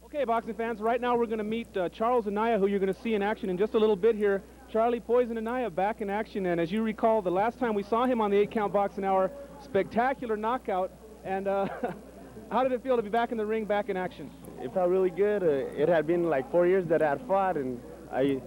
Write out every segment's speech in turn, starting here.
Okay, boxing fans, right now we're going to meet Charles Anaya, who you're going to see in action in just a little bit here. Charlie Poison Anaya back in action, and as you recall, the last time we saw him on the 8-count boxing hour, spectacular knockout. And how did it feel to be back in the ring, back in action? It felt really good. It had been like 4 years that I had fought, and I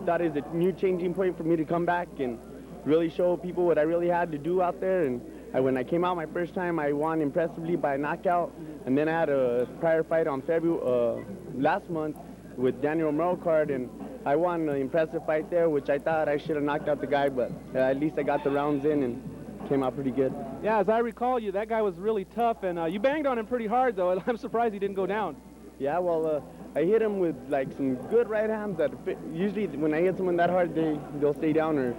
thought it was a new changing point for me to come back and really show people what I really had to do out there. And when I came out my first time, I won impressively by knockout, and then I had a prior fight on February last month with Daniel Romero card, and I won an impressive fight there, which I thought I should have knocked out the guy, but at least I got the rounds in and came out pretty good. Yeah, as I recall you, that guy was really tough, and you banged on him pretty hard, though. I'm surprised he didn't go down. Yeah, well, I hit him with like some good right hands that usually when I hit someone that hard, they'll stay down,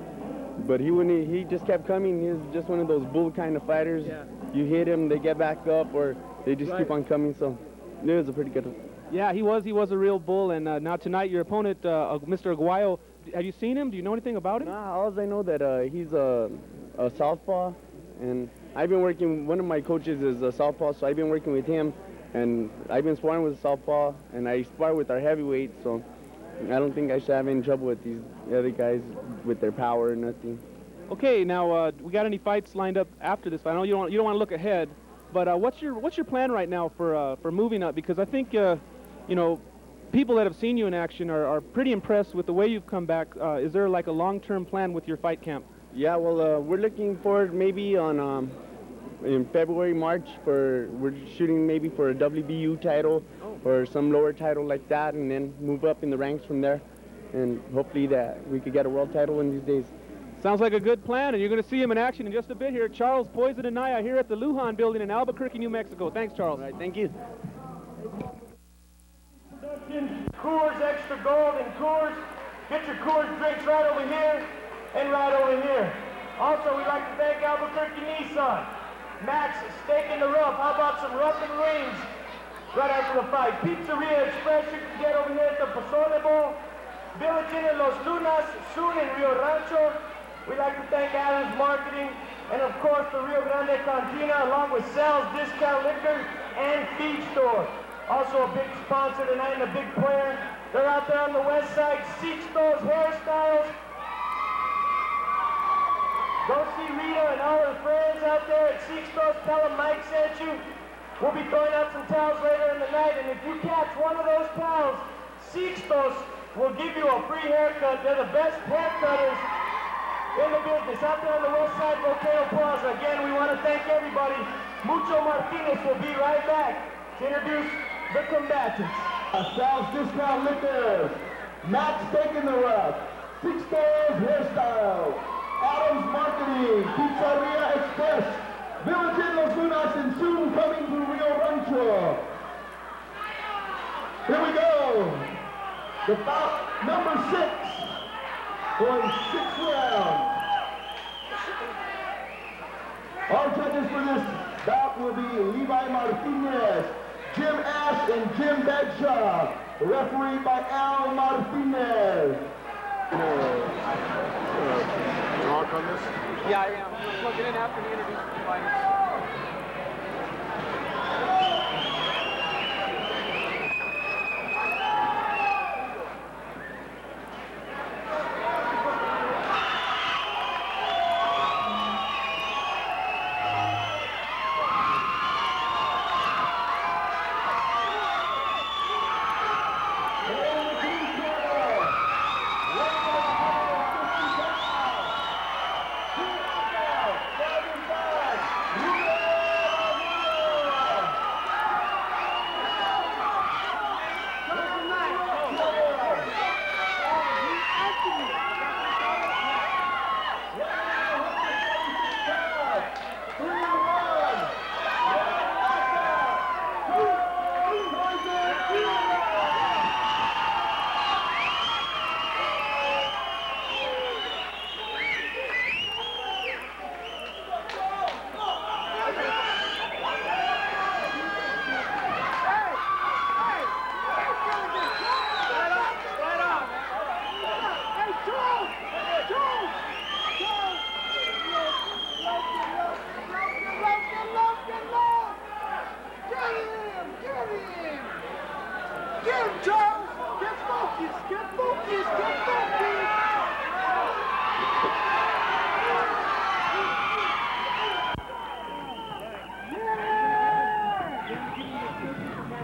but he just kept coming. He was just one of those bull kind of fighters. Yeah. You hit him, they get back up, or they just keep on coming. So it was a pretty good one. Yeah, he was a real bull. And now tonight, your opponent, Mr. Aguayo, have you seen him? Do you know anything about him? Nah, all I know that he's a southpaw, and I've been working. One of my coaches is a southpaw, so I've been working with him, and I've been sparring with a southpaw, and I spar with our heavyweight. So I don't think I should have any trouble with these other guys with their power or nothing. Okay, now we got any fights lined up after this fight? I know you don't want to look ahead, but what's your plan right now for moving up? Because I think you know, people that have seen you in action are pretty impressed with the way you've come back. Is there like a long-term plan with your fight camp? Yeah, well, we're looking forward maybe on in February, March we're shooting maybe for a WBU title or some lower title like that, and then move up in the ranks from there, and hopefully that we could get a world title one of these days. Sounds like a good plan, and you're going to see him in action in just a bit here. Charles Poison Anaya here at the Lujan Building in Albuquerque, New Mexico. Thanks, Charles. All right, thank you. Coors Extra Gold and Coors. Get your Coors drinks right over here and right over here. Also, we'd like to thank Albuquerque Nissan. Max Steak in the Rough. How about some rough and wings right after the fight? Pizzeria Express you can get over here at the Pozole Bowl. Village Inn in Los Lunas, soon in Rio Rancho. We'd like to thank Adams Marketing and, of course, the Rio Grande Cantina, along with Sal's Discount Liquor and Feed Store. Also a big sponsor tonight and a big player. They're out there on the west side. Sixto's Hairstyles. Go see Rita and all her friends out there at Sixto's. Tell them Mike sent you. We'll be throwing out some towels later in the night, and if you catch one of those towels, Sixto's will give you a free haircut. They're the best haircutters in the business. Out there on the west side, Volcano Plaza. Again, we want to thank everybody. Mucho Martinez will be right back to introduce the combatants. Sal's Discount Liquor, Max Steak in the Rough, Sixto's Hairstyle, Adams Marketing, Pizzeria Express, Village Inn Los Lunas, and soon coming to Rio Rancho. Here we go. The bout number 6, going 6 rounds. Our judges for this bout will be Levi Martinez, Jim Ash, and Jim Bagshaw. Refereed by Al Martinez. Talk on this? Yeah, I am. Plug it in after we introduce the fighters. Lujan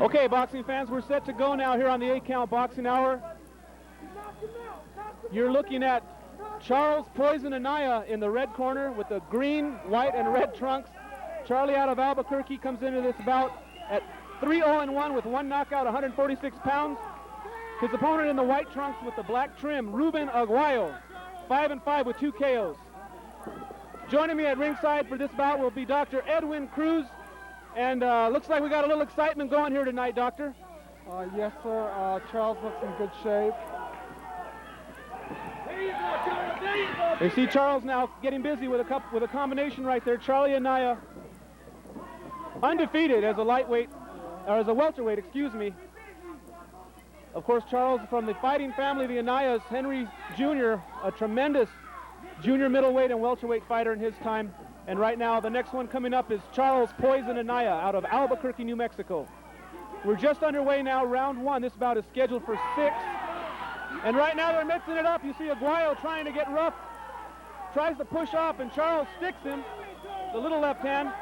Okay, boxing fans, we're set to go now here on the 8-Count Boxing Hour. You're looking at Charles Poison Anaya in the red corner with the green, white, and red trunks. Charlie out of Albuquerque comes into this bout at 3-0-1 with 1 knockout, 146 pounds. His opponent in the white trunks with the black trim, Ruben Aguayo, 5-5 with 2 KOs. Joining me at ringside for this bout will be Dr. Edwin Cruz. And looks like we got a little excitement going here tonight, Doctor. Yes, sir. Charles looks in good shape. They see Charles now getting busy with a combination right there. Charlie Anaya, undefeated as a lightweight, or as a welterweight, excuse me. Of course, Charles from the fighting family, the Anayas, Henry Jr., a tremendous junior middleweight and welterweight fighter in his time. And right now, the next one coming up is Charles Poison Anaya out of Albuquerque, New Mexico. We're just underway now, round 1. This bout is scheduled for 6. And right now they're mixing it up. You see Aguayo trying to get rough, tries to push off, and Charles sticks him. The little left hand.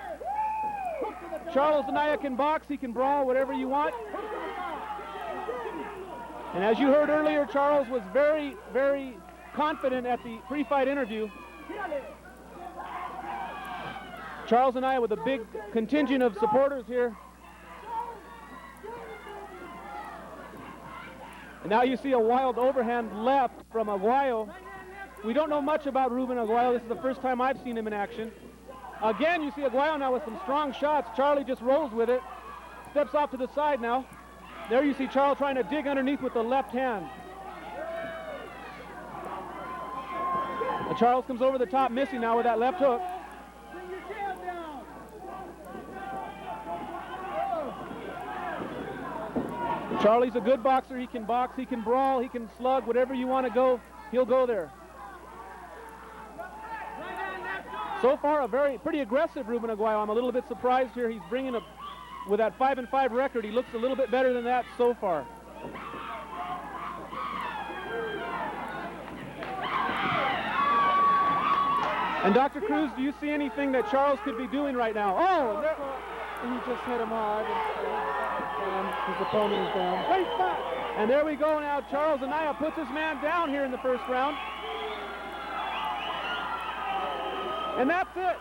Charles Anaya can box, he can brawl, whatever you want. And as you heard earlier, Charles was very, very confident at the pre-fight interview. Charles Anaya with a big contingent of supporters here. And now you see a wild overhand left from Aguayo. We don't know much about Ruben Aguayo. This is the first time I've seen him in action. Again, you see Aguayo now with some strong shots. Charlie just rolls with it. Steps off to the side now. There you see Charles trying to dig underneath with the left hand. And Charles comes over the top, missing now with that left hook. Charlie's a good boxer. He can box, he can brawl, he can slug, whatever you want to go, he'll go there. So far, pretty aggressive Ruben Aguayo. I'm a little bit surprised here. He's bringing with that 5-5 record, he looks a little bit better than that so far. And Dr. Cruz, do you see anything that Charles could be doing right now? Oh, he just hit him hard, and his opponent is down. And there we go now. Charles Anaya puts his man down here in the first round. And that's it.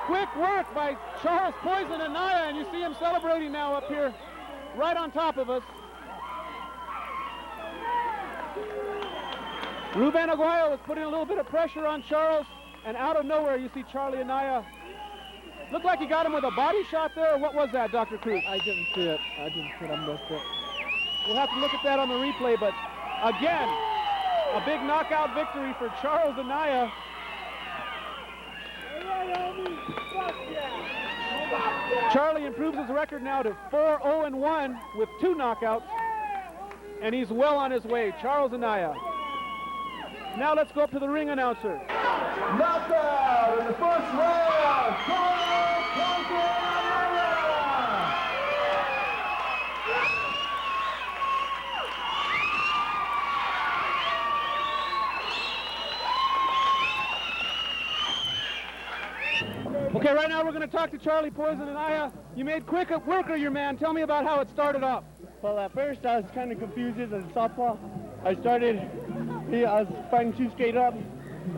Quick work by Charles Poison Anaya, and you see him celebrating now up here, right on top of us. Ruben Aguayo was putting a little bit of pressure on Charles, and out of nowhere you see Charlie Anaya. Looked like he got him with a body shot there. What was that, Dr. Cruz? I didn't see it. I missed it. We'll have to look at that on the replay, but again, a big knockout victory for Charles Anaya. Charlie improves his record now to 4-0-1 with 2 knockouts, and he's well on his way. Charles Anaya. Now let's go up to the ring announcer. Knockout in the first round, Charles Poison Anaya. Okay, right now we're going to talk to Charlie Poison Anaya. You made quick work of your man. Tell me about how it started off. Well, at first I was kind of confused as a southpaw. I was fighting too straight up.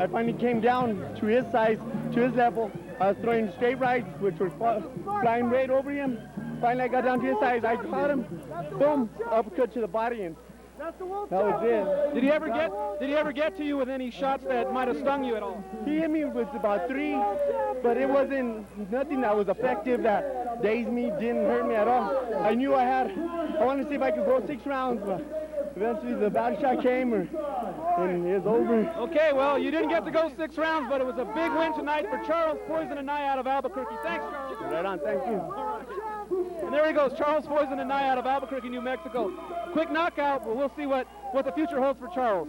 I finally came down to his size, to his level. I was throwing straight rights, which were flying right over him. Finally I got down to his size. I caught him, boom, uppercut to the body, and that was it. Did he ever get to you with any shots that might have stung you at all? He hit me with about 3, but it wasn't nothing that was effective, that dazed me, didn't hurt me at all. I knew I wanted to see if I could go 6 rounds, but eventually the body shot came, and it was over. Okay, well, you didn't get to go 6 rounds, but it was a big win tonight for Charles Poison Anaya out of Albuquerque. Thanks, Charles. Right on, thank you. And there he goes, Charles Poison Anaya out of Albuquerque, New Mexico. Quick knockout, but we'll see what the future holds for Charles.